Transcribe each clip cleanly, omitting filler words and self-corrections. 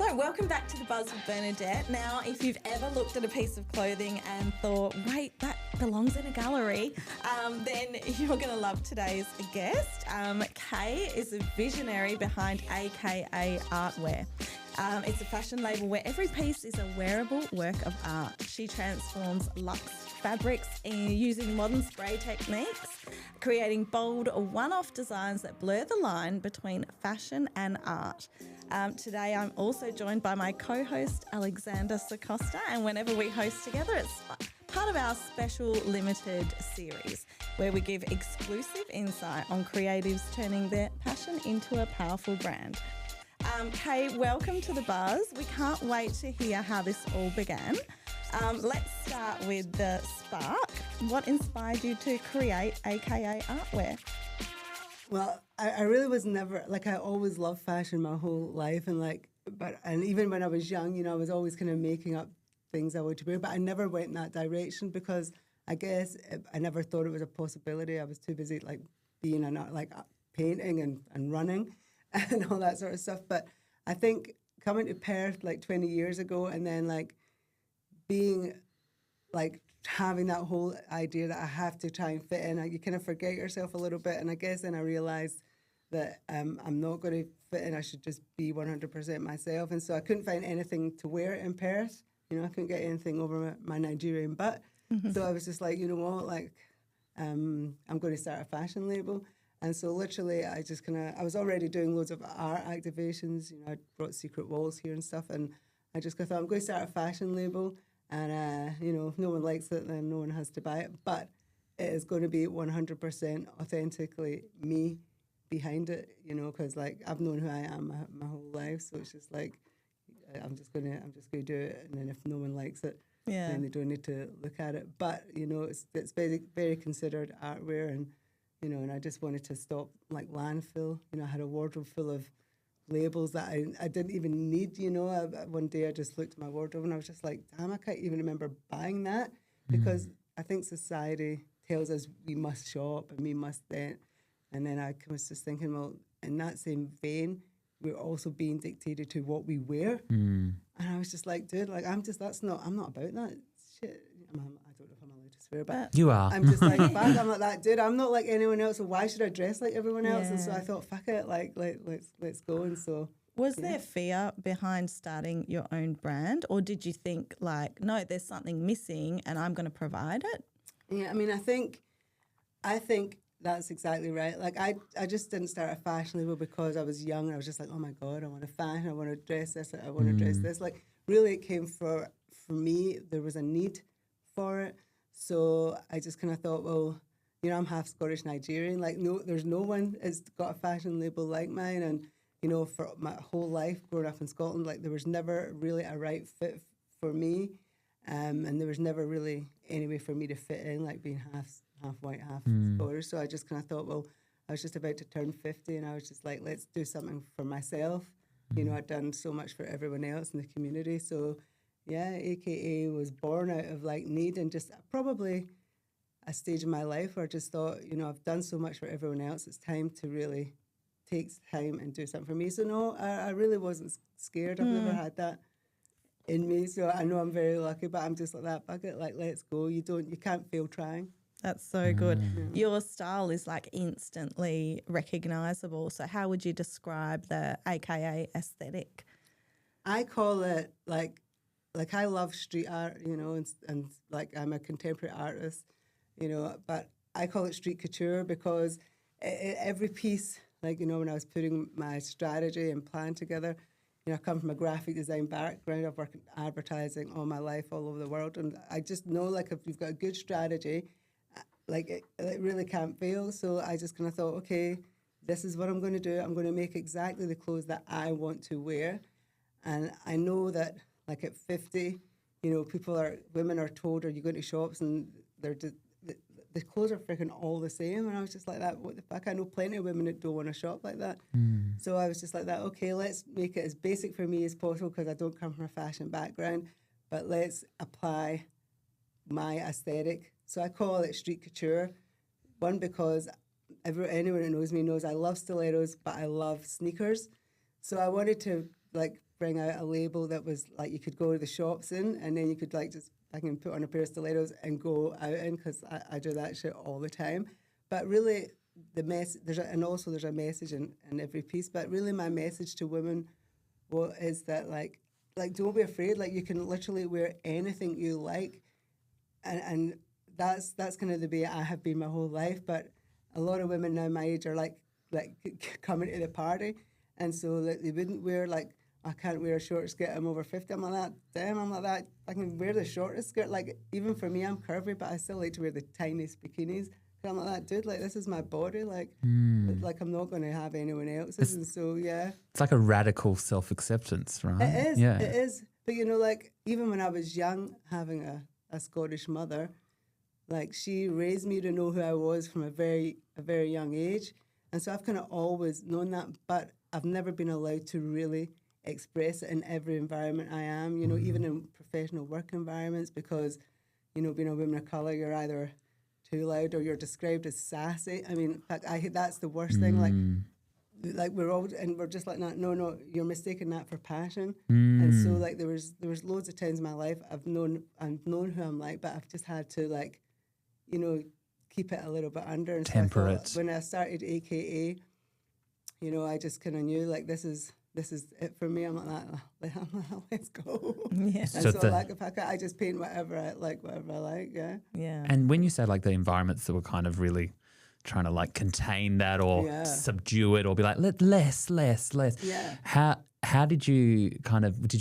So welcome back to The Buzz with Bernadette. Now, if you've ever looked at a piece of clothing and thought, wait, that belongs in a gallery, then you're going to love today's guest. Kaye is a visionary behind AKA Artwear. It's a fashion label where every piece is a wearable work of art. She transforms luxe fabrics using modern spray techniques, creating bold one-off designs that blur the line between fashion and art. Today I'm also joined by my co-host Alexander Circosta, and whenever we host together it's part of our special limited series where we give exclusive insight on creatives turning their passion into a powerful brand. Kaye, welcome to The Buzz. We can't wait to hear how this all began. Let's start with the spark. What inspired you to create AKA Artwear? Well, I really was never, I always loved fashion my whole life. And even when I was young, I was always kind of making up things I wanted to wear. But I never went in that direction because I guess I never thought it was a possibility. I was too busy, being painting and running and all that sort of stuff. But I think coming to Perth 20 years ago and then being having that whole idea that I have to try and fit in, you kind of forget yourself a little bit. And I guess then I realised that I'm not going to fit in. I should just be 100% myself. And so I couldn't find anything to wear in Perth. I couldn't get anything over my Nigerian butt. Mm-hmm. So I was just like, you know what, I'm going to start a fashion label. And so literally I just I was already doing loads of art activations. I brought secret walls here and stuff. And I just thought, I'm going to start a fashion label. And, if no one likes it, then no one has to buy it. But it is going to be 100% authentically me behind it, because I've known who I am my whole life. So it's just I'm just going to do it. And then if no one likes it, then they don't need to look at it. But, it's very, very considered artwear. And I just wanted to stop landfill. I had a wardrobe full of labels that I didn't even need, One day I just looked at my wardrobe and I was just like, damn, I can't even remember buying that because I think society tells us we must shop and we must then. And then I was just thinking, well, in that same vein, we're also being dictated to what we wear. And I was just like, dude, I'm not about that shit. I don't know if I'm allowed to swear, but you are. I'm just like, fuck, I'm like that, dude. I'm not like anyone else, so why should I dress like everyone else? And so I thought, fuck it, let's go. And so, was there fear behind starting your own brand, or did you think no, there's something missing, and I'm going to provide it? Yeah, I mean, I think that's exactly right. I just didn't start a fashion label because I was young and I was just like, oh my God, I want to fashion, I want to dress this, I want to dress this. Really, it came for me. There was a need for it. So I just kind of thought, well, I'm half Scottish Nigerian. There's no one that's got a fashion label like mine. And, for my whole life growing up in Scotland, there was never really a right fit for me. And there was never really any way for me to fit in, being half white, half Scottish. So I just kind of thought, well, I was just about to turn 50 and I was just like, let's do something for myself. I'd done so much for everyone else in the community. So yeah, AKA was born out of need and just probably a stage in my life where I just thought, I've done so much for everyone else. It's time to really take time and do something for me. So no, I really wasn't scared. I've never had that in me. So I know I'm very lucky, but I'm just like that bucket. Let's go. You can't fail trying. That's so good. Your style is instantly recognizable. So how would you describe the AKA aesthetic? I call it I love street art, and I'm a contemporary artist, but I call it street couture because every piece, when I was putting my strategy and plan together, I come from a graphic design background. I've worked in advertising all my life all over the world. And I just know, if you've got a good strategy, it really can't fail. So I just kind of thought, okay, this is what I'm going to do. I'm going to make exactly the clothes that I want to wear. And I know that, at 50, women are told, are you going to shops and they're just, the clothes are freaking all the same. And I was just like that, what the fuck? I know plenty of women that don't want to shop like that. So I was just like that, okay, let's make it as basic for me as possible because I don't come from a fashion background, but let's apply my aesthetic. So I call it street couture. One, because anyone that knows me knows I love stilettos, but I love sneakers. So I wanted to like bring out a label that was like you could go to the shops in, and then you could like just fucking put on a pair of stilettos and go out in, because I do that shit all the time. But really, there's a message in every piece. But really, my message to women is that like don't be afraid. Like, you can literally wear anything you like, and that's kind of the way I have been my whole life. But a lot of women now my age are like coming to the party, and so like they wouldn't wear like, I can't wear a short skirt, I'm over 50. I'm like that. Damn, I'm like that. I can wear the shortest skirt. Like, even for me, I'm curvy, but I still like to wear the tiniest bikinis. I'm like that, dude. Like, this is my body. Like I'm not going to have anyone else's. And so, yeah. It's like a radical self-acceptance, right? It is. Yeah. It is. But, you know, like, even when I was young, having a Scottish mother, like, she raised me to know who I was from a very young age. And so I've kind of always known that, but I've never been allowed to really express it in every environment I am, you know, even in professional work environments, because, you know, being a woman of colour, you're either too loud or you're described as sassy. I mean, that's the worst thing. Like we're just like, no, you're mistaking that for passion. And so like there was loads of times in my life I've known who I'm like, but I've just had to, like, you know, keep it a little bit under. And temper it. When I started AKA, you know, I just kind of knew like this is it for me. I'm like, let's go. Yeah. And So like, if I just paint whatever I like, yeah. Yeah. And when you say like the environments that were kind of really trying to like contain that or subdue it or be like, less. Yeah. How did you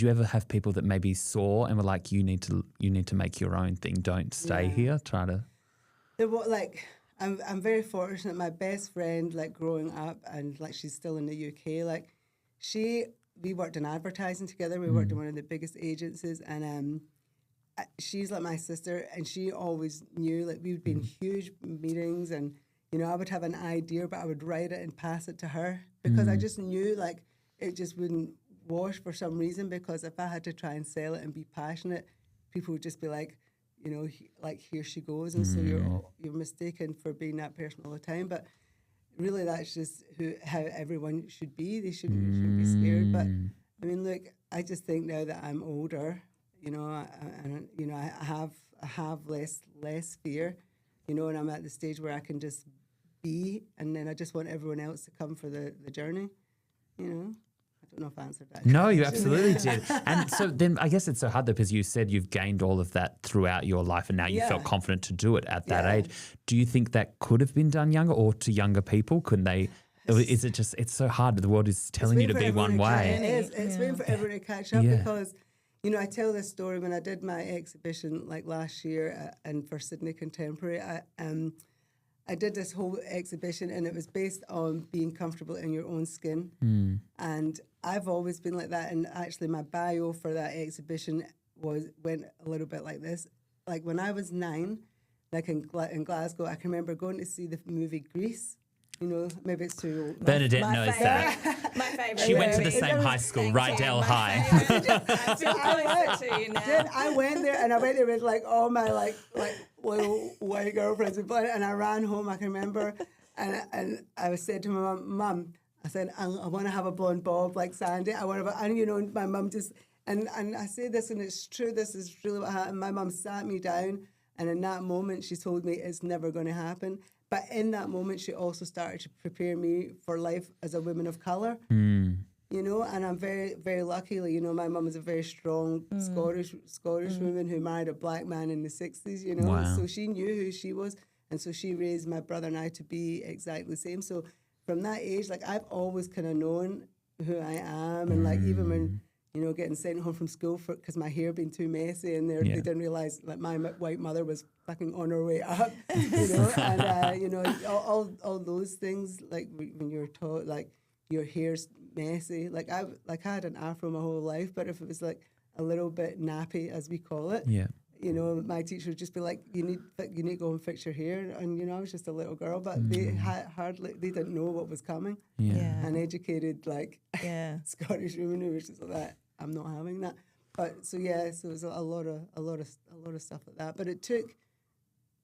ever have people that maybe saw and were like, you need to make your own thing, don't stay here, try to... I'm very fortunate. My best friend, like, growing up, and like she's still in the UK, like we worked in advertising together. We worked in one of the biggest agencies, and she's like my sister, and she always knew, like, we would be in huge meetings, and, you know, I would have an idea, but I would write it and pass it to her, because I just knew, like, it just wouldn't wash for some reason, because if I had to try and sell it and be passionate, people would just be like, you know, like, here she goes. And so you're mistaken for being that person all the time. But really, that's just how everyone should be. They shouldn't be scared. But I mean, look, I just think now that I'm older, you know, I have less fear, you know, and I'm at the stage where I can just be, and then I just want everyone else to come for the journey, you know. I don't know if I answered that. No, you absolutely did. And so then I guess it's so hard though, because you said you've gained all of that throughout your life and now you felt confident to do it at that age. Do you think that could have been done younger, or to younger people? Couldn't they? Is it just, it's so hard. The world is telling you to be one way. It is. It's waiting for everyone to catch up because, you know, I tell this story when I did my exhibition like last year and for Sydney Contemporary. I did this whole exhibition and it was based on being comfortable in your own skin. And I've always been like that. And actually my bio for that exhibition went a little bit like this. Like when I was 9, like in Glasgow, I can remember going to see the movie Grease. You know, maybe it's too old. Bernadette knows that. My favourite. She went to the same high school, Rydell High. I feel closer to you now. I went there and I went there with like all my like little white girlfriends and I ran home, I can remember, and I said to my mum, I said, I want to have a blonde bob like Sandy. I want to, and you know, my mum just, and I say this and it's true, this is really what happened. My mum sat me down and in that moment she told me it's never going to happen. But in that moment, she also started to prepare me for life as a woman of colour, you know, and I'm very, very lucky. Like, you know, my mum is a very strong Scottish woman who married a black man in the 60s, you know, so she knew who she was. And so she raised my brother and I to be exactly the same. So from that age, like, I've always kind of known who I am. And, like, even when, you know, getting sent home from school because my hair being too messy and they didn't realise that my white mother was fucking on her way up, you know, and, you know, all those things, like, when you're taught, like, your hair's messy. Like, I had an afro my whole life, but if it was, like, a little bit nappy, as we call it, you know, my teacher would just be like, you need to go and fix your hair. And, you know, I was just a little girl, but they didn't know what was coming. An educated, like, Scottish woman who was just like that. I'm not having that. But so it was a lot of stuff like that. But it took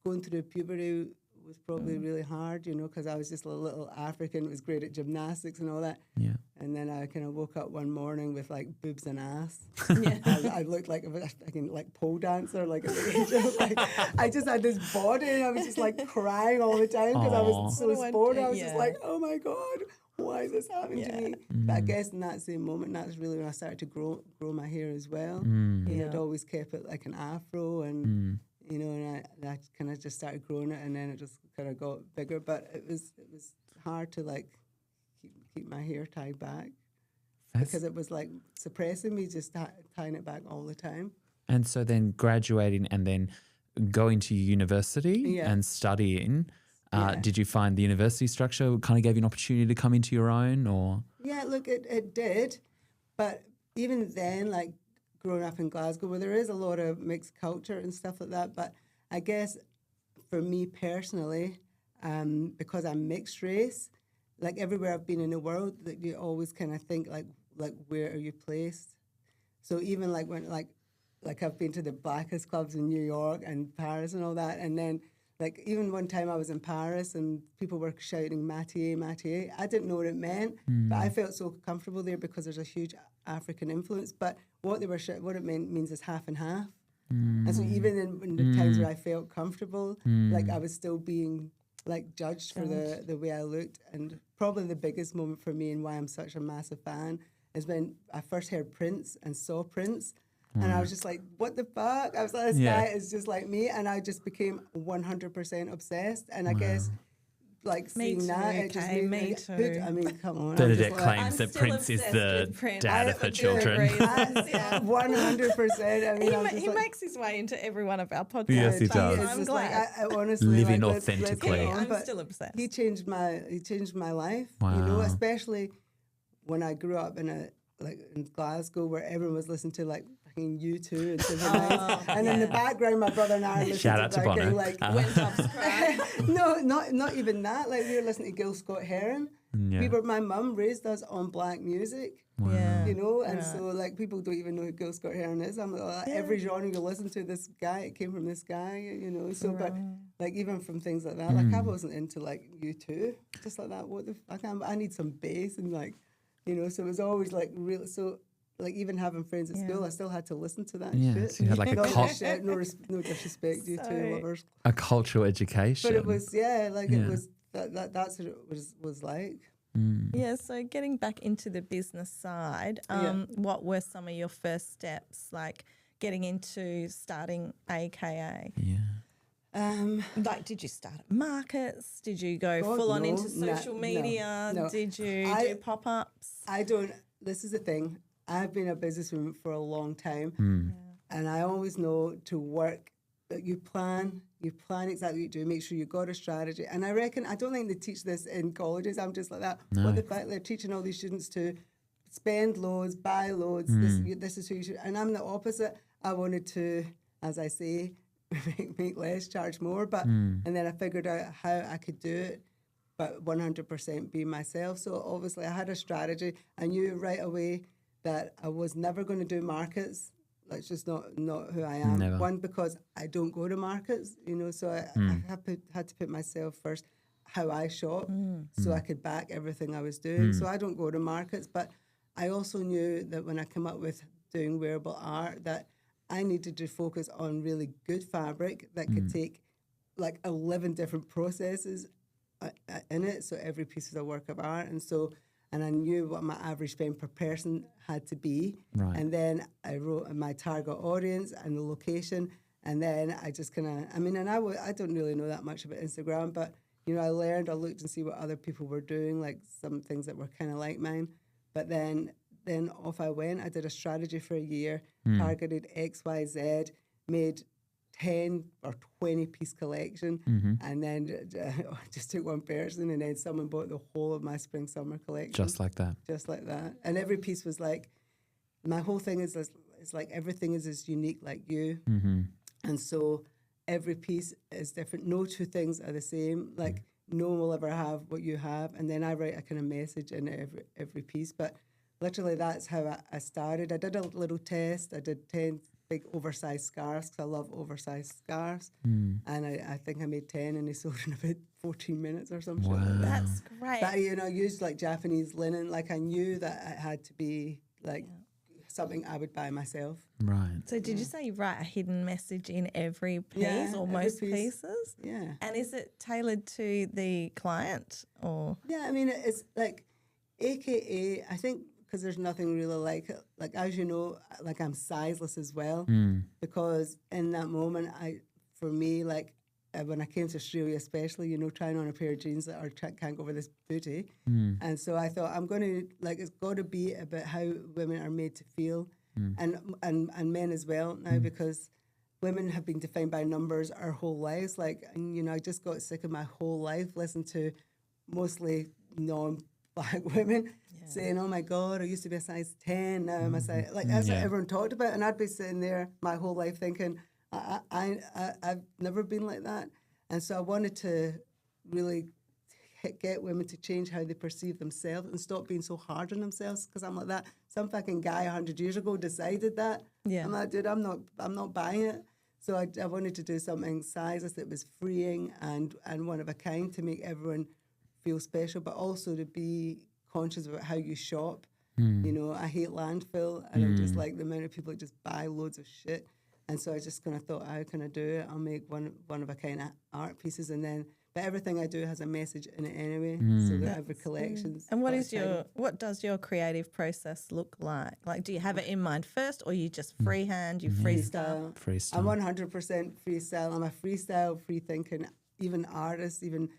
going through puberty was probably really hard, you know, because I was just a little African, was great at gymnastics and all that. Yeah. And then I kind of woke up one morning with like boobs and ass. Yeah. I looked like like pole dancer, like, like I just had this body, and I was just like crying all the time because I was so sporty. I was just like, oh my God, why is this happening to me? But I guess in that same moment, that's really when I started to grow my hair as well. You know, I'd always kept it like an afro, and you know, and I kind of just started growing it, and then it just kind of got bigger. But it was hard to like keep my hair tied back because it was like suppressing me, just tying it back all the time. And so then graduating and then going to university and studying. Did you find the university structure kind of gave you an opportunity to come into your own, or? Yeah, look, it did. But even then, like growing up in Glasgow, where there is a lot of mixed culture and stuff like that, but I guess for me personally, because I'm mixed race, like everywhere I've been in the world, that you always kind of think like where are you placed? So even like when like I've been to the blackest clubs in New York and Paris and all that, and then like even one time I was in Paris and people were shouting Mathieu, Mathieu. I didn't know what it meant, but I felt so comfortable there because there's a huge African influence. But what they were what it means is half and half. And so even in the times where I felt comfortable, like I was still being like judged for the way I looked. And probably the biggest moment for me and why I'm such a massive fan is when I first heard Prince and saw Prince. And I was just like, what the fuck? I was like, this guy is just like me. And I just became 100% obsessed. And I guess, like, seeing that, it just made me too. I mean, come on. Bernadette claims that Prince is the dad of her children. 100%. I mean, he makes his way into every one of our podcasts. Yes, he does. I'm glad. I honestly, living like, authentically. I'm still obsessed. He changed my life. Wow. You know, especially when I grew up in Glasgow, where everyone was listening to like U2 and Civilized. And in the background, my brother and I are listening Shout out to Bono. like When Tops Cry. No, not even that. Like we were listening to Gil Scott-Heron. Yeah. My mum raised us on black music. Yeah. You know, and so like people don't even know who Gil Scott-Heron is. I'm like, every genre you listen to, this guy, it came from this guy, you know. So, but like even from things like that, like I wasn't into like U2, just like that. What the fuck? I need some bass and like, you know. So it was always like real. So like even having friends at school, I still had to listen to that shit. So you had like a no disrespect, U2 lovers. A cultural education. But it was it was that's what it was like. Yeah, so getting back into the business side, what were some of your first steps, like getting into starting AKA? Yeah. Like, did you start at markets? Did you go full on into social media? No. Did you do pop-ups? I don't. This is the thing. I've been a businesswoman for a long time, and I always know to work that you plan exactly what you do. Make sure you got a strategy. And I reckon I don't think they teach this in colleges. I'm just like that. No. What the fact they're teaching all these students to spend loads, buy loads. This is who you should. And I'm the opposite. I wanted to, as I say, make less, charge more. But and then I figured out how I could do it, but 100% be myself. So obviously I had a strategy. I knew right away that I was never going to do markets. That's just not who I am. Never. One, because I don't go to markets, you know, so I had to put myself first, how I shop, so I could back everything I was doing. So I don't go to markets, but I also knew that when I came up with doing wearable art, that I needed to focus on really good fabric that could take like 11 different processes in it, so every piece is a work of art. And I knew what my average spend per person had to be. Right. And then I wrote my target audience and the location. And then I just kind of, I don't really know that much about Instagram, but, you know, I looked and see what other people were doing, like some things that were kind of like mine. But then off I went. I did a strategy for a year, targeted X, Y, Z, made 10 or 20 piece collection, and then just took one person, and then someone bought the whole of my spring summer collection. Just like that. And every piece was like, my whole thing is like everything is as unique like you. And so every piece is different. No two things are the same. Like no one will ever have what you have. And then I write a kind of message in every piece. But literally that's how I started. I did a little test. I did big oversized scarves because I love oversized scarves. And I think I made 10 and they sold in about 14 minutes or something. Wow. Like that. That's great. But, you know, I used like Japanese linen. Like I knew that it had to be like something I would buy myself. Right. So did you say you write a hidden message in every piece or every most piece. pieces? Yeah. And is it tailored to the client or? Yeah, I mean, it's like AKA, I think, because there's nothing really like it. Like, as you know, like I'm sizeless as well because in that moment, for me, like when I came to Australia especially, you know, trying on a pair of jeans that can't go over this booty. And so I thought I'm going to, like, it's got to be about how women are made to feel and men as well now because women have been defined by numbers our whole lives. Like, and, you know, I just got sick of my whole life listening to mostly non-black women saying, oh my God, I used to be a size 10, now I'm a size, like that's what everyone talked about. And I'd be sitting there my whole life thinking, I've never been like that. And so I wanted to really get women to change how they perceive themselves and stop being so hard on themselves because I'm like that. Some fucking guy 100 years ago decided that. Yeah. I'm like, dude, I'm not buying it. So I wanted to do something sizeless that was freeing and one of a kind to make everyone feel special, but also to be conscious about how you shop. You know, I hate landfill and I'm just like the amount of people that just buy loads of shit. And so I just kind of thought, how can I do it? I'll make one of a kind of art pieces and then, but everything I do has a message in it anyway. So that every collection's. And what does your creative process look like? Like, do you have it in mind first or you just freehand, you freestyle? Freestyle. I'm 100% freestyle. I'm a freestyle, free thinking, even artists, even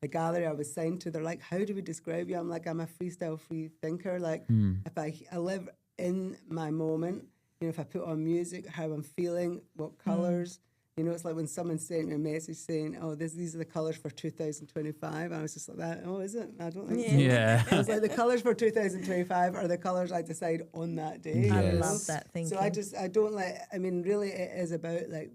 the gallery I was signed to, they're like, how do we describe you? I'm like, I'm a freestyle, free thinker. Like, if I live in my moment, you know, if I put on music, how I'm feeling, what colours, you know, it's like when someone sent me a message saying, oh, these are the colours for 2025. I was just like that, oh, is it? I don't think so. Yeah. I was like, the colours for 2025 are the colours I decide on that day. I Yes. love that thinking. So I don't like, I mean, really it is about like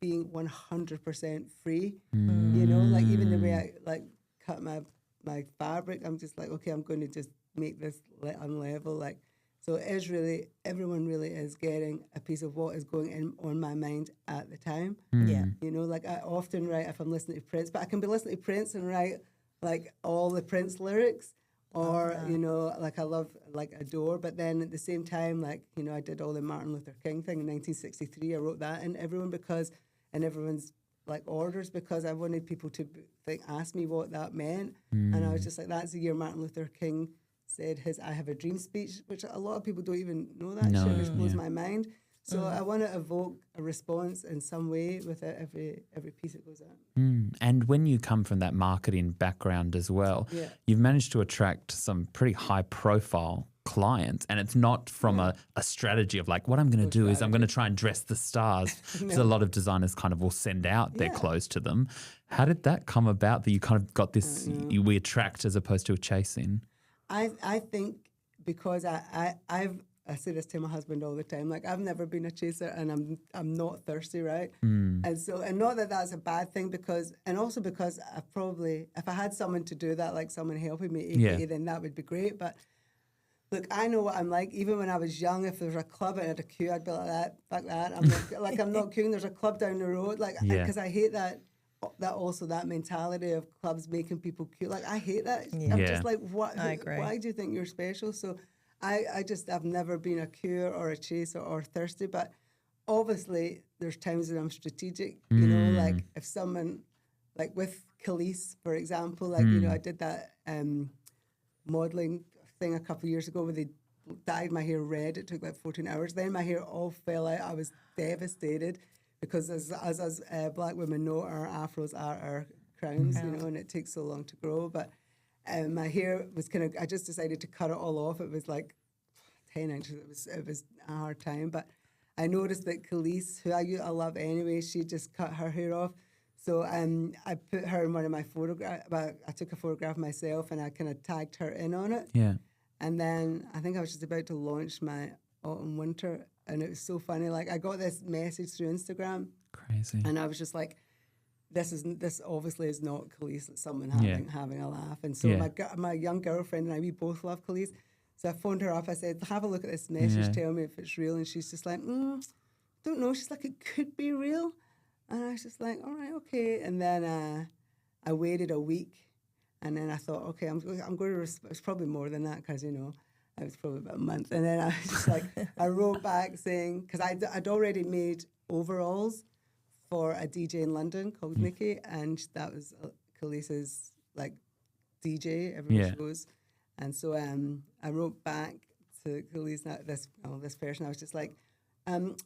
being 100% free, you know, like even the way I like cut my fabric, I'm just like, okay, I'm going to just make this unlevel, like, so it is really, everyone really is getting a piece of what is going on my mind at the time. Yeah. You know, like I often write if I'm listening to Prince, but I can be listening to Prince and write like all the Prince lyrics or, you know, like I love, like adore, but then at the same time, like, you know, I did all the Martin Luther King thing in 1963. I wrote that in everyone in everyone's like orders because I wanted people to ask me what that meant. And I was just like, that's the year Martin Luther King said his I Have a Dream speech, which a lot of people don't even know that shit, which blows my mind. So I want to evoke a response in some way with it, every piece that goes out. And when you come from that marketing background as well, you've managed to attract some pretty high profile clients, and it's not from a strategy of like, what I'm going to do is I'm going to try and dress the stars, because a lot of designers kind of will send out their clothes to them. How did that come about that you kind of got this, we attract as opposed to chasing? I think because I say this to my husband all the time, like I've never been a chaser and I'm not thirsty, right? And so, and not that that's a bad thing and also because I probably, if I had someone to do that, like someone helping me, AKA, then that would be great. But look, I know what I'm like. Even when I was young, if there was a club and I had a queue, I'd be like that, fuck that. I'm like, I'm not queuing. There's a club down the road, like, because I hate that mentality of clubs making people cute. Like, I hate that. I'm just like, what? I agree. Why do you think you're special? So I've never been a queuer or a chaser or thirsty, but obviously there's times when I'm strategic, you know, like if someone, like with Khalees, for example, like, you know, I did that modelling thing a couple of years ago where they dyed my hair red. It took like 14 hours. Then my hair all fell out. I was devastated because as black women know, our afros are our crowns, you know, and it takes so long to grow. But my hair was I just decided to cut it all off. It was like 10 inches. It was a hard time. But I noticed that Khalees, who I love anyway, she just cut her hair off. So I put her in one of my photographs. I took a photograph myself and I kind of tagged her in on it. Yeah. And then I think I was just about to launch my autumn winter, and it was so funny. Like, I got this message through Instagram. Crazy. And I was just like, this obviously is not Khalees. It's someone having a laugh. And so my young girlfriend and I, we both love Khalees. So I phoned her up. I said, have a look at this message. Tell me if it's real. And she's just like, don't know. She's like, it could be real. And I was just like, all right, okay. And then I waited a week. And then I thought, okay, I'm going to, it's probably more than that because, you know, it was probably about a month. And then I was just like, I wrote back saying, because I'd already made overalls for a DJ in London called Nikki. And that was Khalees's, like, DJ, everywhere she goes. And so I wrote back to Khalees, this person. I was just like,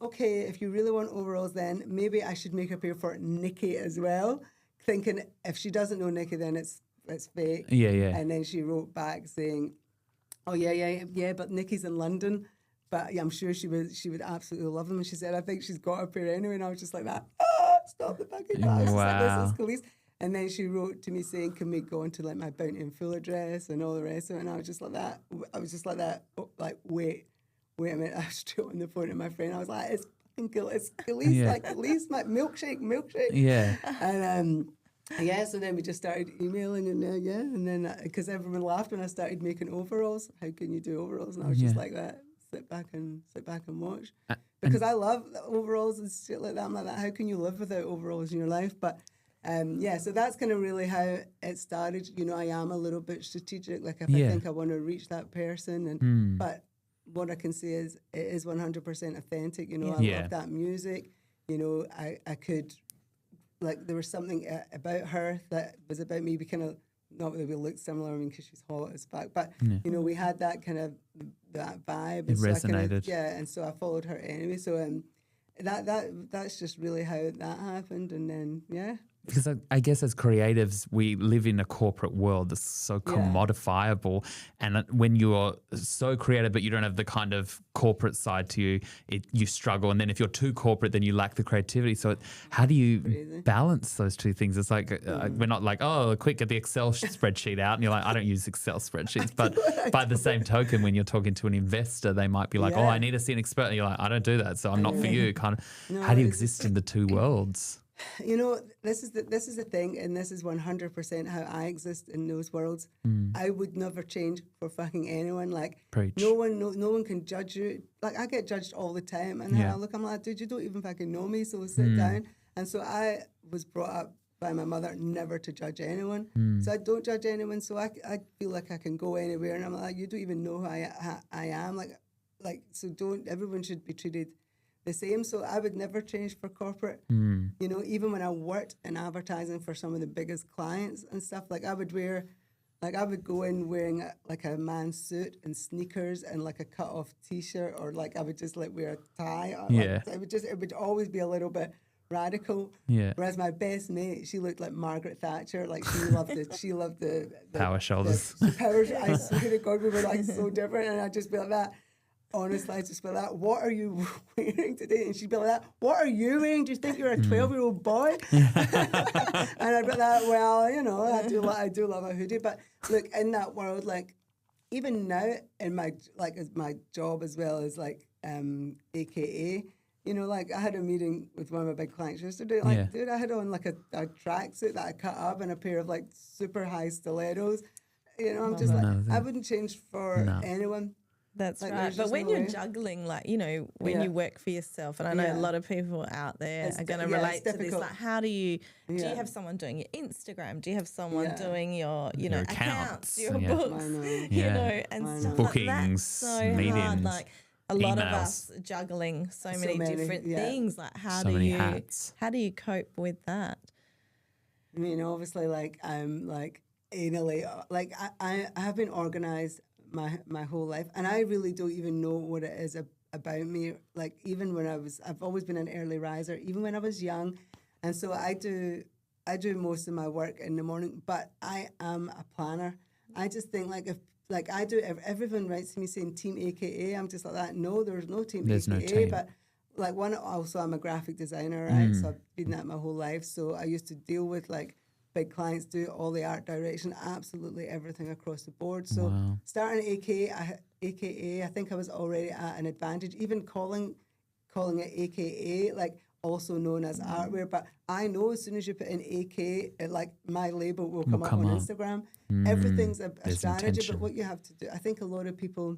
okay, if you really want overalls, then maybe I should make a pair for Nikki as well. Thinking if she doesn't know Nikki, then it's fake. Yeah. And then she wrote back saying, oh, yeah, but Nikki's in London. But yeah, I'm sure she would absolutely love them. And she said, I think she's got a pair anyway. And I was just like that, stop the fucking I was just like, this is Khalees. And then she wrote to me saying, can we go into like my Bounty and Full address and all the rest of it? And I was just like that. Wait a minute. I was straight on the phone to my friend. I was like, it's fucking Khalees, like Khalees, my milkshake. Yeah. And so then we just started emailing and then because everyone laughed when I started making overalls. How can you do overalls? And I was just like that, sit back and watch. Because I love overalls and shit like that. I'm like that. How can you live without overalls in your life? But so that's kind of really how it started. You know, I am a little bit strategic. Like if I think I want to reach that person, and but what I can say is it is 100% authentic. You know, I love that music. You know, I could, like, there was something about her that was about me. We kind of, not that we looked similar, I mean, because she's hot as fuck, but, you know, we had that kind of, that vibe. It so resonated. And so I followed her anyway. So that's just really how that happened. And then, Because I guess as creatives, we live in a corporate world that's so commodifiable. And when you're so creative, but you don't have the kind of corporate side to you, you struggle. And then if you're too corporate, then you lack the creativity. So how do you balance those two things? It's like we're not like, oh, quick, get the Excel spreadsheet out. And you're like, I don't use Excel spreadsheets. But by the same token, when you're talking to an investor, they might be like, oh, I need to see an expert. And you're like, I don't do that, so I'm not for you. Kind of. How do you exist in the two worlds? You know, this is the thing, and this is 100% how I exist in those worlds. I would never change for fucking anyone. Like, no one can judge you. Like, I get judged all the time, and I'm like, dude, you don't even fucking know me, so sit down. And so I was brought up by my mother never to judge anyone. So I don't judge anyone. So I feel like I can go anywhere, and I'm like, you don't even know who I am. Like, so don't. Everyone should be treated the same. So I would never change for corporate. You know, even when I worked in advertising for some of the biggest clients and stuff, like I would go in wearing like a man's suit and sneakers and like a cut off t-shirt, or like I would just like wear a tie. It would always be a little bit radical. Whereas my best mate, she looked like Margaret Thatcher. Like she loved the power shoulders. I swear to God, we were like so different, and I'd just be like that. Honestly, I'd just be like, what are you wearing today? And she'd be like that, what are you wearing? Do you think you're a 12-year-old boy? And I'd be like, well, you know, I do love a hoodie. But look, in that world, like, even now in my, like, as my job as well as, like, AKA, you know, like, I had a meeting with one of my big clients yesterday. Like, dude, I had on, like, a tracksuit that I cut up and a pair of, like, super high stilettos. You know, I'm just I wouldn't change for anyone. That's like, right. But when you're juggling, like, you know, when you work for yourself, and I know a lot of people out there are going to relate to this, like, how do you have someone doing your Instagram? Do you have someone doing your, you know, accounts, your books, you know, and stuff bookings, like that? So meetings, hard. Like, a lot of us juggling so many different things. Like, how do you cope with that? I mean, obviously, like, I'm like anally, like I have been organised my whole life, and I really don't even know what it is about me. Like, even when I've always been an early riser, even when I was young, and so I do most of my work in the morning. But I am a planner. I just think if everyone writes to me saying Team AKA, I'm just like that. No, there's no Team there's AKA. No team. But like also I'm a graphic designer, right? So I've been that my whole life. So I used to deal with like big clients, do all the art direction, absolutely everything across the board. So starting AKA, I think I was already at an advantage. Even calling it AKA, like also known as Artwear. But I know as soon as you put in AK, like my label will come up on Instagram. Everything's a strategy. But what you have to do, I think a lot of people,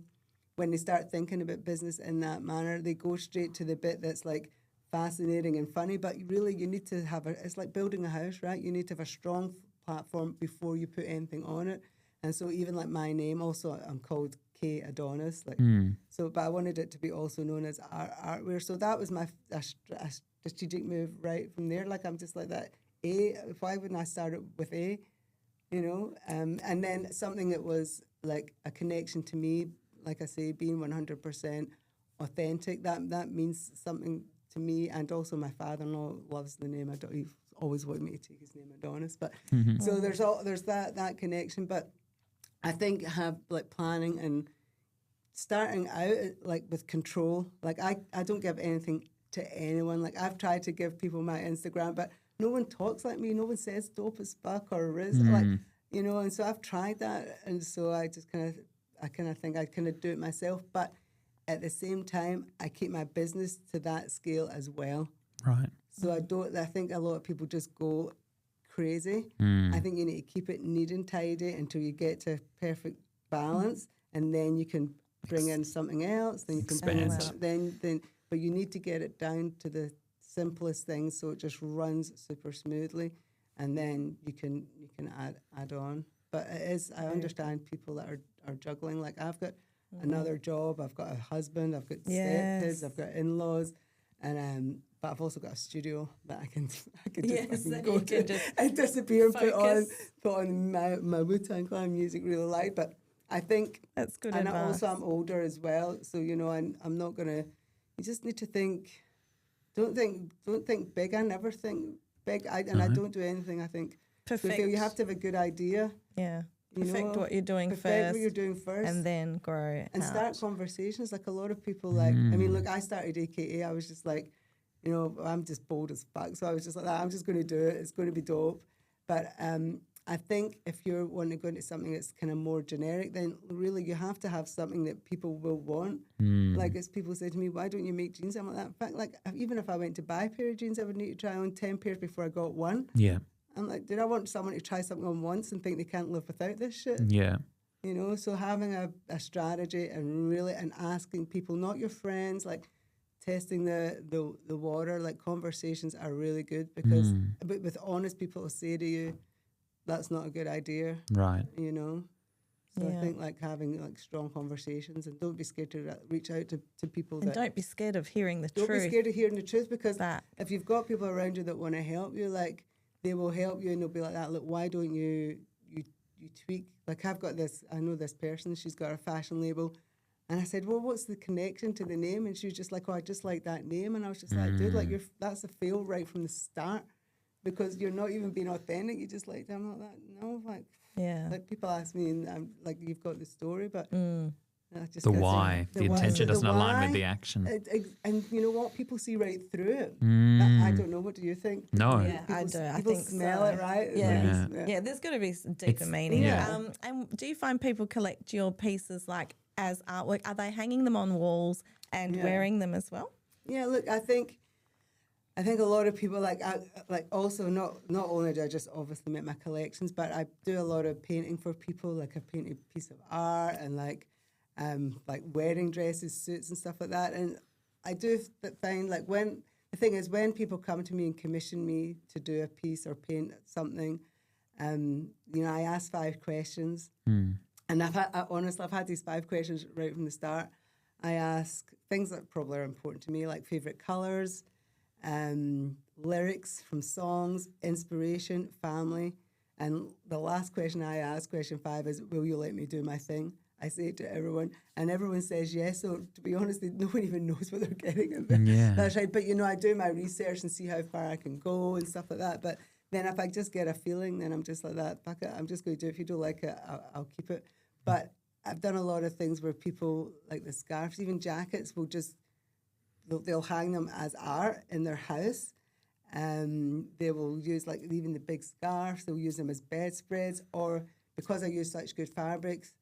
when they start thinking about business in that manner, they go straight to the bit that's like fascinating and funny, but really you need to have it's like building a house, right? You need to have a strong platform before you put anything on it. And so even like my name, also I'm called Kaye Adonis, so, but I wanted it to be also known as Artwear. So that was my a strategic move right from there. Like I'm just like that. Why wouldn't I start it with A? You know, and then something that was like a connection to me, like I say, being 100% authentic. That means something to me, and also my father-in-law loves the name. He always wanted me to take his name Adonis, but so there's that connection. But I think have like planning and starting out like with control. Like I don't give anything to anyone. Like I've tried to give people my Instagram, but no one talks like me. No one says dope as fuck or Riz, like, you know. And so I've tried that, and so I just think I kind of do it myself. But at the same time, I keep my business to that scale as well. Right. So I think a lot of people just go crazy. I think you need to keep it neat and tidy until you get to perfect balance, and then you can bring in something else. Then you can bring in something. Then, but you need to get it down to the simplest things so it just runs super smoothly, and then you can add on. But it is. I understand people that are juggling. Like I've got another job. I've got a husband. I've got stepkids. I've got in-laws, and but I've also got a studio that I can go to and disappear and put on my Wu-Tang Clan music really loud. But I think that's good. And also I'm older as well, so you know I'm not gonna. You just need to think. Don't think big. I never think big. I don't do anything. I think perfect. So you have to have a good idea. Yeah. You Perfect know, what you're doing perfect first. what you're doing first. And then grow and out. Start conversations. Like a lot of people like, I mean, look, I started AKA. I was just like, you know, I'm just bold as fuck. So I was just like, I'm just going to do it. It's going to be dope. But I think if you're wanting to go into something that's kind of more generic, then really you have to have something that people will want. Like as people say to me, why don't you make jeans? I'm like that. In fact, like even if I went to buy a pair of jeans, I would need to try on 10 pairs before I got one. Yeah. I'm like, did I want someone to try something on once and think they can't live without this shit? Yeah. You know, so having a strategy and asking people, not your friends, like testing the water, like conversations are really good because but with honest people will say to you, that's not a good idea. Right. You know? So I think like having like strong conversations, and don't be scared to reach out to people. And don't be scared of hearing the truth. Don't be scared of hearing the truth, because if you've got people around you that want to help you, like they will help you and they'll be like that. Look, why don't you tweak? Like I've got this, I know this person, she's got a fashion label. And I said, well, what's the connection to the name? And she was just like, oh, I just like that name. And I was just like, dude, like that's a fail right from the start, because you're not even being authentic. You just like, I'm not that. No, like, like people ask me, and I'm like, you've got the story, but just the why, the intention doesn't align with the action. And you know what? People see right through it. I don't know. What do you think? No. Yeah, I do. I think smell it, right? Yeah, there's got to be some deeper meaning. Yeah. And do you find people collect your pieces like as artwork? Are they hanging them on walls and wearing them as well? Yeah, look, I think a lot of people like also not only do I just obviously make my collections, but I do a lot of painting for people. Like I paint a piece of art and like wedding dresses, suits and stuff like that. And I do find like when people come to me and commission me to do a piece or paint something, you know, I ask 5 questions. And honestly, I've had these 5 questions right from the start. I ask things that probably are important to me, like favorite colors, lyrics from songs, inspiration, family. And the last question I ask, question 5, is, will you let me do my thing? I say it to everyone, and everyone says yes. So to be honest, no one even knows what they're getting in there. Yeah. That's right. But you know, I do my research and see how far I can go and stuff like that. But then if I just get a feeling, then I'm just like that. Fuck it. I'm just going to do it. If you don't like it, I'll keep it. But I've done a lot of things where people like the scarves, even jackets, they'll hang them as art in their house. They will use like even the big scarves. They'll use them as bedspreads, or because I use such good fabrics.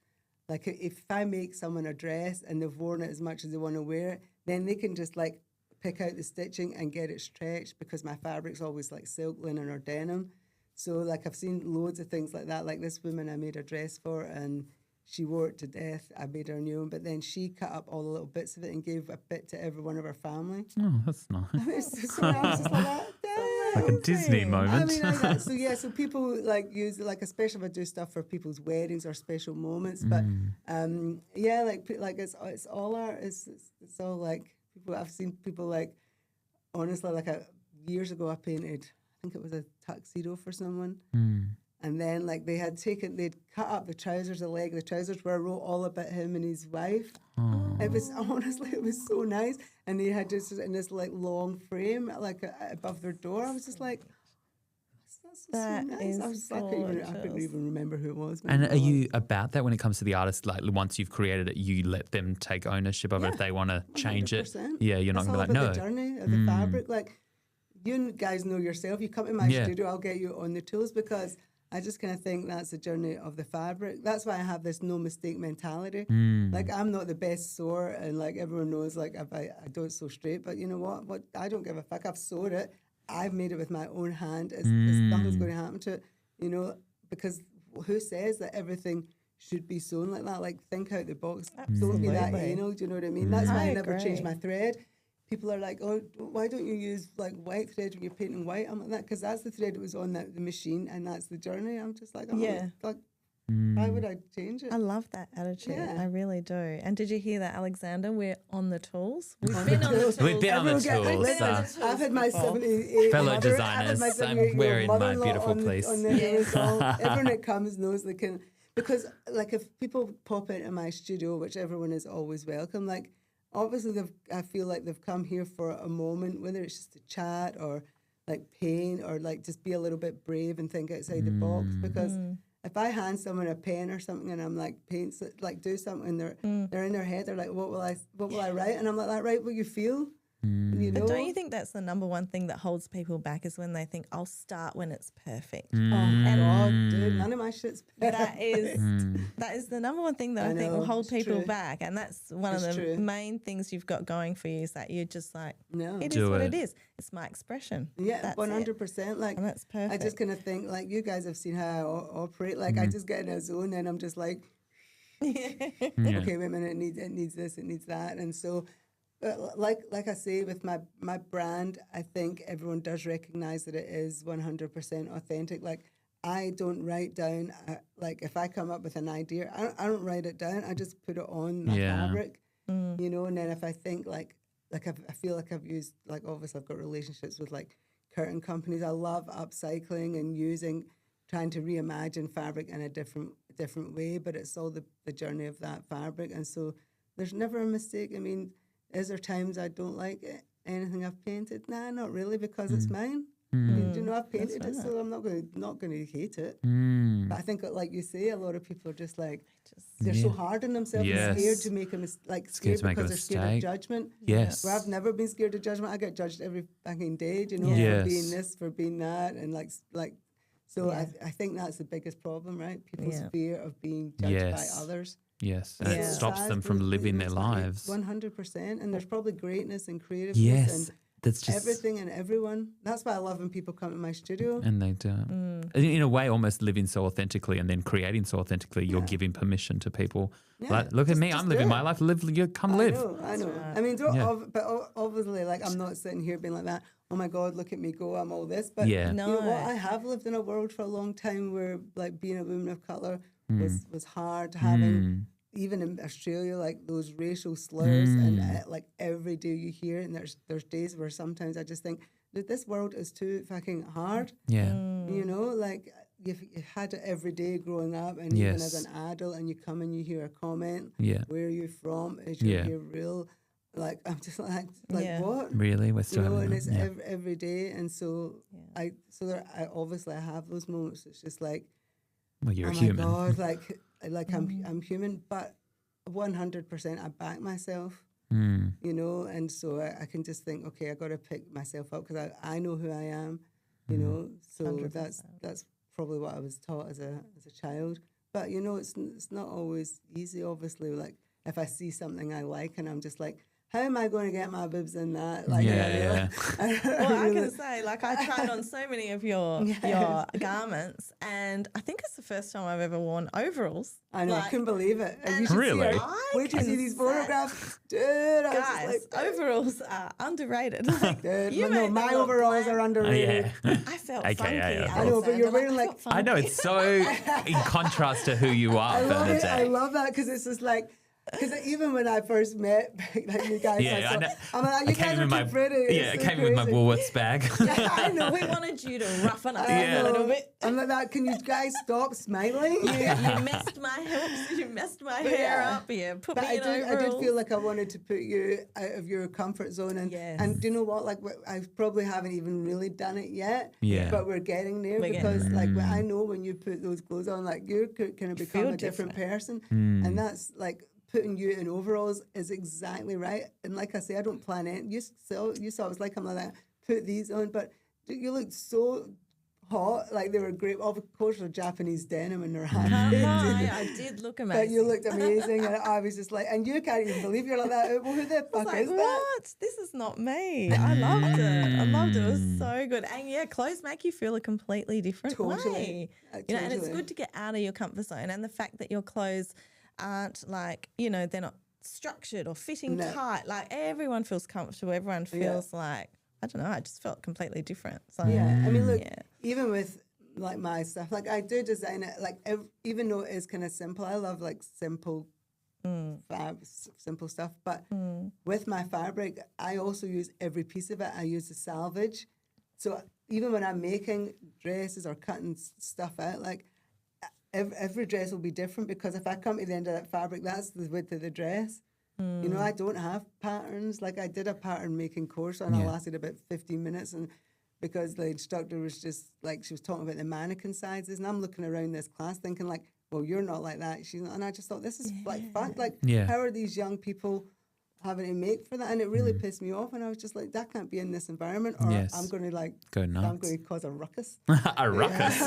Like if I make someone a dress and they've worn it as much as they want to wear it, then they can just like pick out the stitching and get it stretched, because my fabric's always like silk, linen or denim. So like I've seen loads of things like that. Like this woman I made a dress for, and she wore it to death. I made her a new one, but then she cut up all the little bits of it and gave a bit to every one of her family. Oh, that's nice. So I was just like that. Like a Disney moment. I mean, like that. So yeah, so people like use it, like, especially if I do stuff for people's weddings or special moments. But yeah, like it's all art. It's all like people. I've seen people like, honestly, like years ago I painted, I think it was a tuxedo for someone. And then like they'd cut up the trousers, the leg of the trousers where I wrote all about him and his wife. It was, honestly, it was so nice. And they had just in this like long frame, like above their door. I was just like, that's so nice. I was just, I couldn't even remember who it was. And are you about that when it comes to the artist? Like once you've created it, you let them take ownership of it if they want to change 100%. It. Yeah, you're not going to be like, no. The journey of the fabric, like you guys know yourself. You come to my studio, I'll get you on the tools because I just kind of think that's the journey of the fabric. That's why I have this no mistake mentality. Like I'm not the best sewer, and like everyone knows, like if I don't sew straight, but you know what? I don't give a fuck. I've sewed it. I've made it with my own hand. It's nothing's going to happen to it, you know, because who says that everything should be sewn like that? Like think out the box. Don't be that anal. Do you know what I mean? That's why I never change my thread. People are like, oh, why don't you use like white thread when you're painting white? I'm like that because that's the thread that was on the machine and that's the journey. I'm just like, why would I change it? I love that attitude. Yeah. I really do. And did you hear that, Alexander? We're on the tools. We've been on the tools. We've been on the tools. I've had my 78 fellow designers. I'm wearing my beautiful place. Everyone that comes knows they can, because like if people pop into my studio, which everyone is always welcome, like obviously I feel like they've come here for a moment, whether it's just a chat or like paint or like just be a little bit brave and think outside the box. Because if I hand someone a pen or something and I'm like paints it, like do something, they're in their head, they're like, what will I write? And I'm like, write what you feel. You know? But don't you think that's the number one thing that holds people back is when they think, I'll start when it's perfect. Oh, God, dude, none of my shit's perfect. That is the number one thing that I think will hold people back. And that's one of the main things you've got going for you is that you're just like, it is what it is. It's my expression. Yeah, 100%. Like, and that's perfect. I just kind of think, like, you guys have seen how I operate. Like, I just get in a zone and I'm just like, okay, wait a minute, it needs this, it needs that. And so, like I say, with my brand, I think everyone does recognize that it is 100% authentic. Like, I don't write down, like, if I come up with an idea, I don't write it down. I just put it on my fabric, you know, and then if I think, like I feel like I've used, like, obviously I've got relationships with, like, curtain companies. I love upcycling and trying to reimagine fabric in a different way, but it's all the journey of that fabric. And so there's never a mistake. I mean, is there times I don't like anything I've painted? Nah, not really, because it's mine. I mean, you know, I've painted it, so I'm not going to hate it. But I think, like you say, a lot of people are just like, they're so hard on themselves and scared to make a mistake, scared because they're scared of judgment. Yes. Where I've never been scared of judgment. I get judged every fucking day, you know, for being this, for being that, and like. So I think that's the biggest problem, right? People's fear of being judged by others. Yes, and it stops them from living their lives. 100%, and there's probably greatness and creativeness and that's just everything and everyone. That's why I love when people come to my studio. And they do. In a way, almost living so authentically and then creating so authentically, you're giving permission to people. Like, look at me, I'm living my life. Come live. I know. I mean, but obviously, like, I'm not sitting here being like that. Oh my God, look at me go! I'm all this. But you know what? I have lived in a world for a long time where, like, being a woman of color was hard. Having even in Australia, like, those racial slurs, and like every day you hear it. And there's days where sometimes I just think that this world is too fucking hard. Yeah, you know, like. You've had it every day growing up, and even as an adult, and you come and you hear a comment. Where are you from? Is your hair real? Like, I'm just like what? Really? We're still and it's every day, and so I obviously I have those moments. It's just like, well, you're human. My God, like I'm human, but 100% I back myself. You know, and so I can just think, okay, I got to pick myself up because I know who I am. You know, so 100%. that's probably what I was taught as a child. But, you know, it's not always easy, obviously. Like, if I see something I like and I'm just like, how am I going to get my boobs in that? Well, I can say, like, I tried on so many of your garments, and I think it's the first time I've ever worn overalls. I know, like, I couldn't believe it. And you should Really? see wait till you see these photographs. Dude, I was Guys, just like, overalls are underrated. Like, dude, you no, made my them look overalls glam. are underrated. Yeah. I felt AKA funky. Artwear. I know, but you're Alexander, wearing, I like- felt I know, funky. it's so in contrast to who you are, I love it. I Bernadette. love that because it's just like, because even when I first met like you guys, Yeah, I know. I'm like, you guys are in too pretty. Yeah, It's I so came with my crazy. Woolworths bag. I know. We wanted you to roughen up Yeah. a little bit. I'm like that. Can you guys stop smiling? You messed my hips, you messed my hair yeah. up, you put But me in I did overalls. feel like I wanted to put you out of your comfort zone, and Yes. and do you know what? Like I probably haven't even really done it yet. Yeah. But we're getting there We're because getting like I know when you put those clothes on, like you're going to become feel a different person, Mm. and that's like. Putting you in overalls is exactly right, and like I say, I don't plan it. You saw it was like I'm like that. Put these on, but you look so hot. Like they were great. Of course, they're Japanese denim in their hand. I did look amazing. But you looked amazing, and I was just like, and you can't even believe you're like that. Well, who the I was fuck like, is that? what? This is not me. I loved it. I loved it. It was so good. And yeah, clothes make you feel a completely different Totally. way. You know, and it's Totally. good to get out of your comfort zone. And the fact that your clothes aren't like, you know, they're not structured or fitting No. tight. Like everyone feels comfortable. Everyone feels like, I don't know, I just felt completely different. So Yeah, I mean, look, Yeah. even with like my stuff, like I do design it, like even though it is kind of simple, I love like simple, simple stuff. But with my fabric, I also use every piece of it. I use the salvage, so even when I'm making dresses or cutting stuff out, like every dress will be different because if I come to the end of that fabric, that's the width of the dress. You know, I don't have patterns. Like I did a pattern making course and I lasted about 15 minutes, and because the instructor was just like, she was talking about the mannequin sizes, and I'm looking around this class thinking like, well, you're not like that. She's not, and I just thought this is like fun. Like, how are these young people having to make for that? And it really pissed me off. And I was just like, that can't be in this environment, or I'm going to like Go I'm nuts. going to cause a ruckus. A ruckus.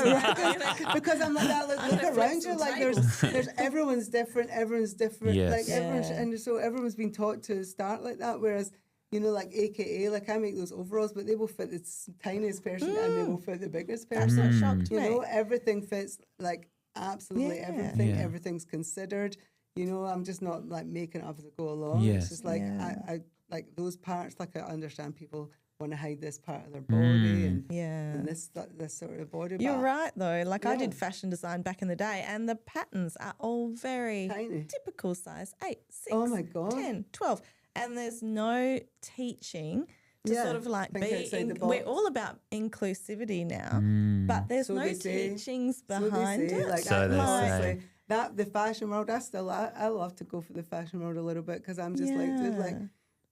Because I'm like that. Look around you. Like there's everyone's different. Everyone's different. Yes. Like everyone's, and so everyone's been taught to start like that. Whereas you know, like AKA, like I make those overalls, but they will fit the tiniest person and they will fit the biggest person. That's what shocked You me. know, everything fits like absolutely everything. Yeah. Everything's considered. You know, I'm just not like making it up as I go along. Yes. It's just like I like those parts. Like I understand people want to hide this part of their body and this sort of body. You're but right though. Like I Yeah. did fashion design back in the day, and the patterns are all very Tiny. typical size 8, 6, Oh my God. 10, 12. And there's no teaching to Yeah, sort of like think outside the we're box. all about inclusivity now, but there's So no they say. teachings So they behind say, it. like, So they say. honestly, that the fashion world, I love to go for the fashion world a little bit because I'm just like, dude, like,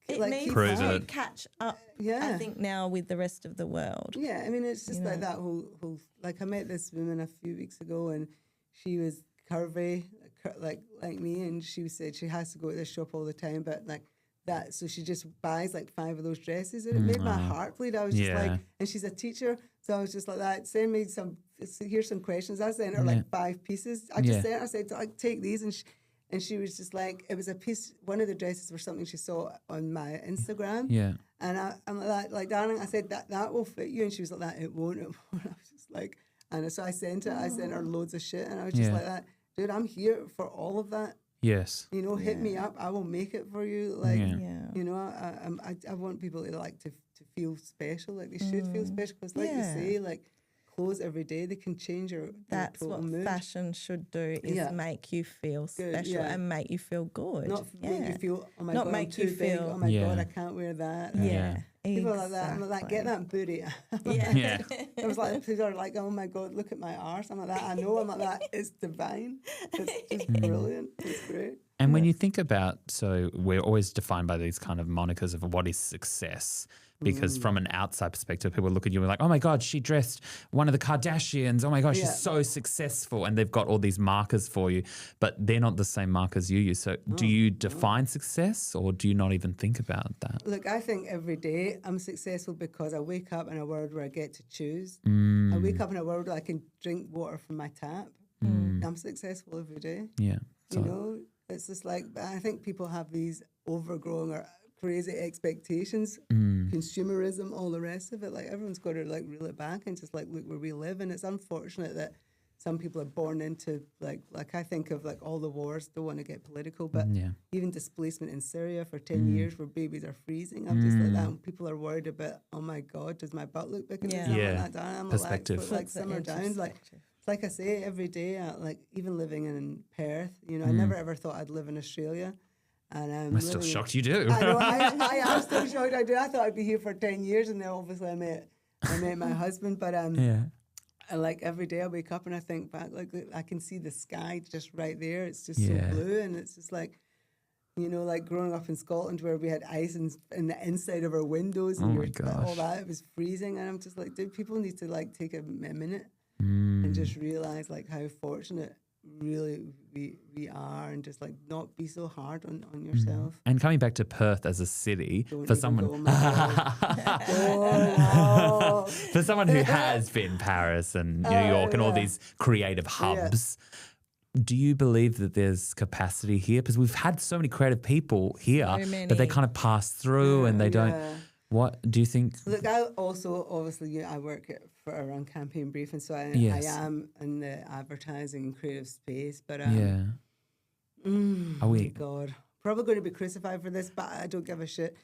it like needs keep Prove to it. catch up, I Yeah. think, now with the rest of the world. Yeah, I mean, it's just like that whole like I met this woman a few weeks ago, and she was curvy, like me, and she said she has to go to this shop all the time, but like that, so she just buys like 5 of those dresses, and it made my heart bleed. I was just like, and she's a teacher, so I was just like that. Send me here's some questions. I sent her like 5 pieces. I just sent her. I said, like, take these, and she was just like, it was a piece. One of the dresses was something she saw on my Instagram. Yeah. And I'm like that, like, darling, I said that will fit you, and she was like that, it won't. I was just like, and so I sent her loads of shit, and I was just like that, dude, I'm here for all of that. Yes. You know, hit me up, I will make it for you. Like, you know, I want people to like to feel special, like they should feel special, because like you say, like clothes every day, they can change your That's total what mood. fashion should do, is make you feel special and make you feel good. Not make you feel, oh my Not God, make I'm too you big. feel- Oh my God, I can't wear that. People like that. I'm like that. Get that booty. Yeah. It was like people are like, oh my God, look at my arse. I'm like that. I know. I'm like that. It's divine. It's just brilliant. It's great. And when you think about, so we're always defined by these kind of monikers of what is success, because from an outside perspective, people look at you and are like, oh my God, she dressed one of the Kardashians. Oh my gosh, she's so successful. And they've got all these markers for you, but they're not the same markers you use. So do you define success, or do you not even think about that? Look, I think every day I'm successful because I wake up in a world where I get to choose. I wake up in a world where I can drink water from my tap. I'm successful every day. Yeah. You know, it's just like, I think people have these overgrown or crazy expectations, consumerism, all the rest of it. Like everyone's got to like reel it back and just like look where we live. And it's unfortunate that some people are born into like I think of like all the wars. Don't want to get political, but even displacement in Syria for 10 years where babies are freezing. I'm just like that. And people are worried about, oh my God, does my butt look big? I'm Perspective. like simmer down. Like I say every day, like even living in Perth, you know, I never ever thought I'd live in Australia. And I'm still shocked you do. I know, I am still shocked I do. I thought I'd be here for 10 years, and then obviously I met my husband. But like every day I wake up and I think back, like I can see the sky just right there. It's just so blue, and it's just like, you know, like growing up in Scotland where we had ice in the inside of our windows, and all that, it was freezing. And I'm just like, dude, people need to like take a minute and just realize like how fortunate really we are, and just like not be so hard on yourself. And coming back to Perth as a city, for someone for someone who has been Paris and New York and all these creative hubs, do you believe that there's capacity here? Because we've had so many creative people here, but they kind of pass through and they don't. What do you think? Look, I also obviously I work for around Campaign Brief, and so I am in the advertising and creative space. But are we? God, probably going to be crucified for this, but I don't give a shit.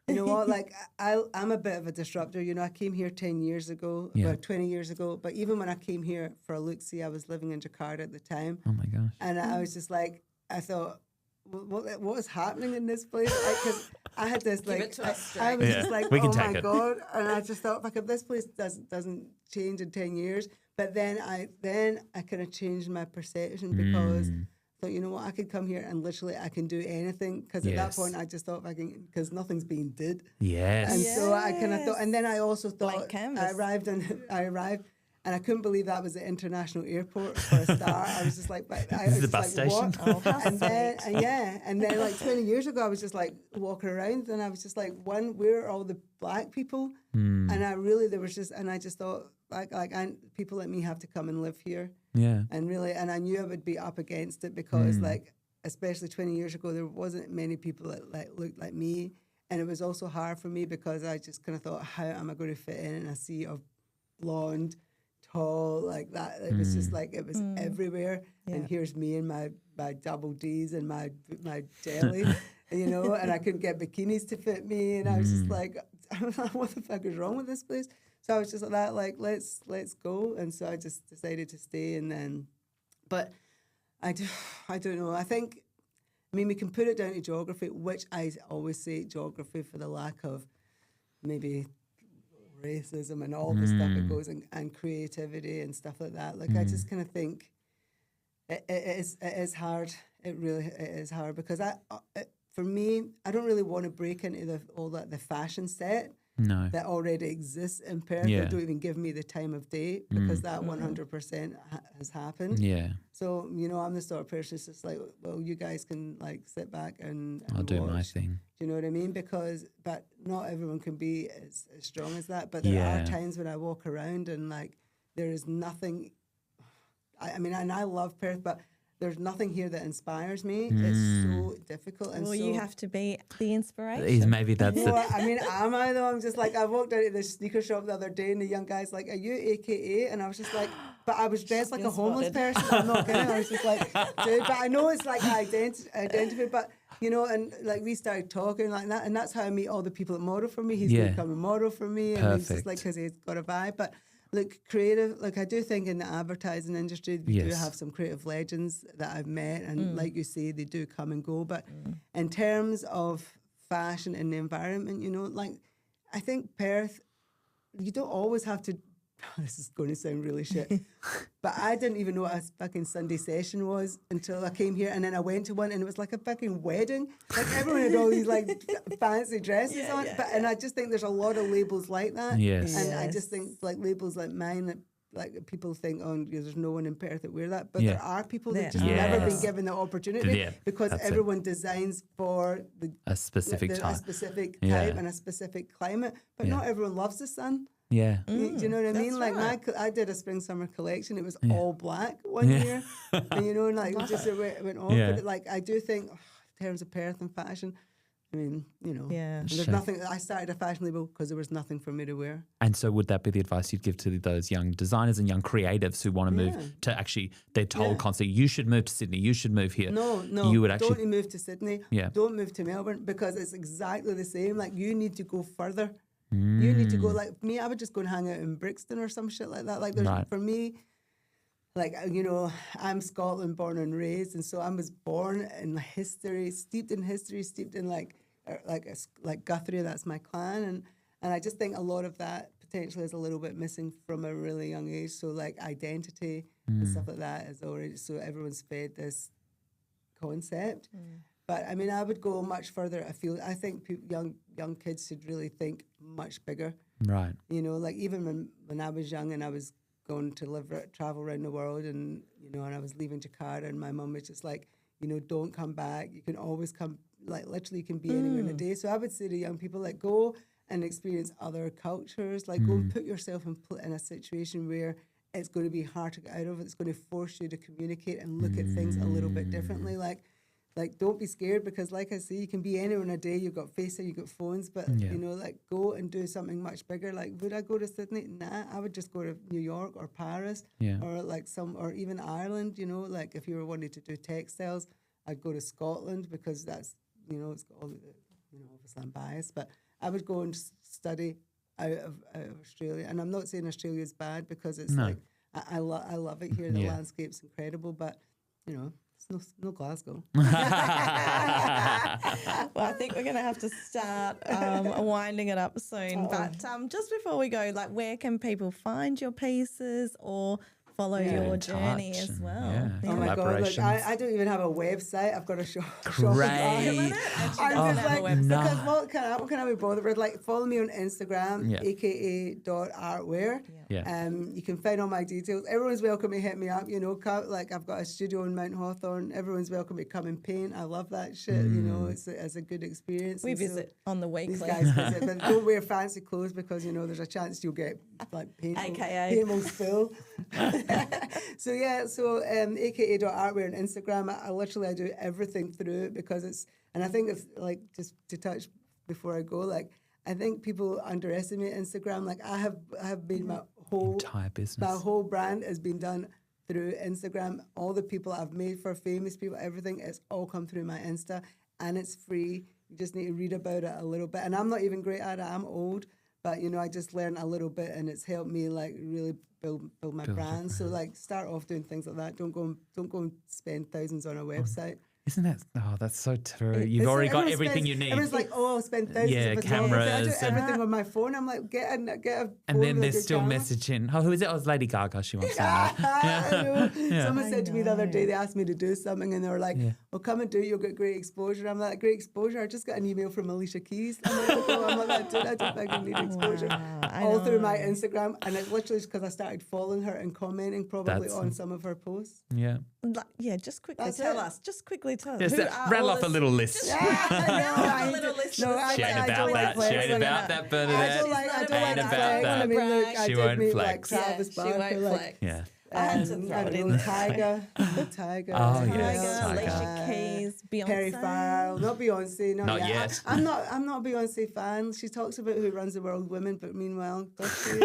You know what? Like I'm a bit of a disruptor. You know, I came here 10 years ago, about 20 years ago. But even when I came here for a look-see, I was living in Jakarta at the time. Oh my gosh! And I was just like, I thought, what is happening in this place? Because I had this like, I was just like, oh my God. And I just thought, like, if this place doesn't change in 10 years, but then I kind of changed my perception because I thought, you know what, I could come here and literally I can do anything. Because at that point I just thought because nothing's being did. Yes. And so I kind of thought, and then I also thought, I arrived and I couldn't believe that was the international airport for a start. I was just like, this is the bus station. What? And then like 20 years ago, I was just like walking around, and I was just like, where are all the black people? And I just thought like people like me have to come and live here. Yeah. And I knew I would be up against it because like, especially 20 years ago, there wasn't many people that like looked like me, and it was also hard for me because I just kind of thought, how am I going to fit in a sea of blonde, tall, like that? It was just like, it was everywhere. And here's me in my double Ds and my jelly, you know, and I couldn't get bikinis to fit me, and I was just like, what the fuck is wrong with this place? So I was just like that, like, let's go. And so I just decided to stay. And then, but I don't know. I mean, we can put it down to geography, which I always say geography for the lack of maybe racism and all the stuff that goes and creativity and stuff like that. Like I just kind of think it is hard. It is hard because for me, I don't really want to break into the fashion set that already exists in Perth. They don't even give me the time of day because that 100% has happened. Yeah. So, you know, I'm the sort of person that's just like, well, you guys can like sit back and I'll do watch. my thing. Do you know what I mean? But not everyone can be as strong as that. But there are times when I walk around and like there is nothing. I mean, and I love Perth, but there's nothing here that inspires me. It's so difficult. And you have to be the inspiration. Maybe that's it. I mean, am I though? I'm just like, I walked out of the sneaker shop the other day and the young guy's like, are you AKA? And I was just like, but I was dressed like a homeless person. I'm not kidding. I was just like, dude, but I know it's like identity, but you know, and like we started talking like that, and that's how I meet all the people that model for me. He's become a model for me, and he's just like, because he's got a vibe. But look, creative, like I do think in the advertising industry, we do have some creative legends that I've met, and like you say, they do come and go. But in terms of fashion and the environment, you know, like I think Perth, you don't always have to. This is going to sound really shit, but I didn't even know what a fucking Sunday session was until I came here, and then I went to one, and it was like a fucking wedding. Like everyone had all these like fancy dresses on, and I just think there's a lot of labels like that. Yes, and I just think like labels like mine that like people think, oh, there's no one in Perth that wear that, but there are people that just never been given the opportunity because everyone designs for a specific type and a specific climate, but not everyone loves the sun. Yeah. Do you know what I mean? Like I did a spring summer collection. It was all black one year. And you know, and like it went on. But like I do think in terms of Perth and fashion, I mean, Yeah. there's nothing. I started a fashion label because there was nothing for me to wear. And so would that be the advice you'd give to those young designers and young creatives who want to move to actually, they're told constantly, you should move to Sydney, you should move here. No, You would actually, don't move to Sydney. Yeah. Don't move to Melbourne because it's exactly the same. Like, you need to go further. You need to go, like me, I would just go and hang out in Brixton or some shit like that. Like, for me, like, I'm Scotland born and raised, and so I was born in history, steeped in like Guthrie, that's my clan, and I just think a lot of that potentially is a little bit missing from a really young age. So like identity and stuff like that is already, so everyone's fed this concept. But I mean, I would go much further afield. I think young kids should really think much bigger. right. Like even when I was young and I was going to travel around the world, and and I was leaving Jakarta, and my mum was just like, don't come back. You can always come. Like literally, you can be anywhere in a day. So I would say to young people, like, go and experience other cultures. Like, go and put yourself in a situation where it's going to be hard to get out of. It's going to force you to communicate and look at things a little bit differently. Like don't be scared, because like I say, you can be anywhere in a day. You've got FaceTime, you've got phones, but like go and do something much bigger. Like, would I go to Sydney? Nah, I would just go to New York or Paris, or like or even Ireland. Like if you were wanting to do textiles, I'd go to Scotland, because that's it's got all the, obviously I'm biased, but I would go and study out of Australia. And I'm not saying Australia is bad, because it's like I love it here. The landscape's incredible, but it's no Glasgow. Well, I think we're going to have to start winding it up soon. But just before we go, like, where can people find your pieces or follow your journey as well? Oh my God! Look, I don't even have a website. I've got a shop. Great. I'm just like, because what can I be bothered with? Like, follow me on Instagram, AKA Artwear. You can find all my details. Everyone's welcome to hit me up. Like, I've got a studio in Mount Hawthorn. Everyone's welcome to come and paint. I love that shit. It's a good experience. We visit on the weekly. These guys visit, but don't wear fancy clothes, because there's a chance you'll get like paint will spill. So AKA Artwear on Instagram. I do everything through it, because it's, and I think it's like, just to touch before I go, like, I think people underestimate Instagram. Like, I have made my whole entire business. My whole brand has been done through Instagram. All the people I've made for famous people, everything, it's all come through my Insta, and it's free. You just need to read about it a little bit. And I'm not even great at it. I'm old, but I just learned a little bit, and it's helped me like really build my brand. So like, start off doing things like that. Don't go and spend thousands on a website. Isn't that? Oh, that's so true. You've already got everything you need. Everyone's like, I'll spend thousands of cameras. I do everything on my phone. I'm like, get a and then they're still messaging. Oh, who is it? Oh, it's Lady Gaga. She wants to know. Someone said to me the other day, they asked me to do something, and they were like, well, come and do it. You'll get great exposure. I'm like, great exposure? I just got an email from Alicia Keys. I'm like, dude, I don't think I need exposure. All through my Instagram. And it's literally just because I started following her and commenting probably on some of her posts. Yeah. Just quickly tell us. Just quickly tell us. Yes, rattle off a little list. She ain't about that, Bernadette. I don't like that. I mean, look, she won't flex. Travis Barker, I had to throw it in. Tiger. Oh, yes. Alicia Keys, Beyonce. Perry Farrell, not Beyonce. Not yet. I'm not a Beyonce fan. She talks about who runs the world, women, but meanwhile, does she?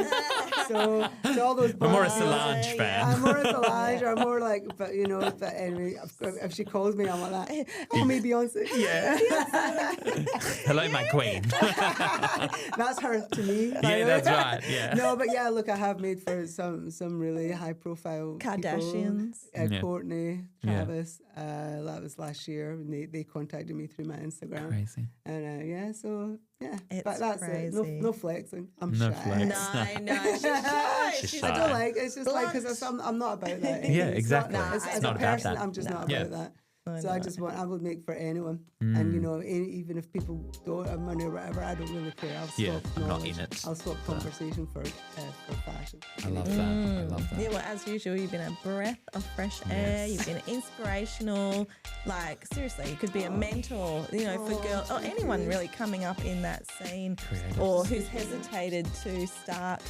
So all those. I'm more a Solange fan. I'm more a Solange, or I'm more like, but anyway, if she calls me, I'm like that. Call me Beyonce. Yeah. Hello, my queen. That's her to me. Yeah, that's right. Yeah. No, but look, I have made for some really high profile Kardashians, Courtney, Travis. That was last year, and they contacted me through my Instagram. Crazy. And so it's but that's crazy. it. No flexing. I'm no shy. Flex. No, she's shy. She's shy. I don't like. It's just like, because I'm not about that. Yeah, exactly. As not a about person, that. I'm just not about that. So I would make for anyone, and even if people don't have money or whatever, I don't really care. I'll swap I'm not in it. I'll swap conversation for fashion. I love that. I love that. Yeah, well, as usual, you've been a breath of fresh air. You've been inspirational. Like, seriously, you could be a mentor, for girls or anyone really coming up in that scene, or who's hesitated to start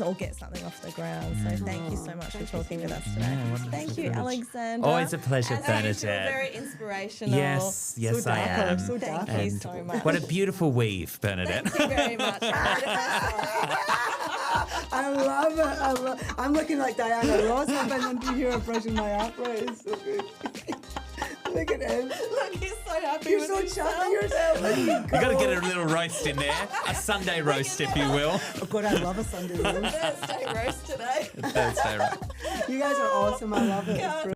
or get something off the ground. So thank you so much for talking with us today. Thank you, privilege. Alexander. Always a pleasure, As usual, Bernadette. very inspirational. Yes, yes, So I dapper, am. so Thank dapper. you so much. What a beautiful weave, Bernadette. Thank you very much. I love it. I'm looking like Diana Ross. I've been under here brushing my afro. It's so good. Look at him. Look, he's so happy You're with so himself. chuffed yourself. There you You got to get a little roast in there, a Sunday roast, if you will. Oh God, I love a Sunday roast. Thursday roast today. Thursday, right? You guys are awesome. I love it. It's brilliant.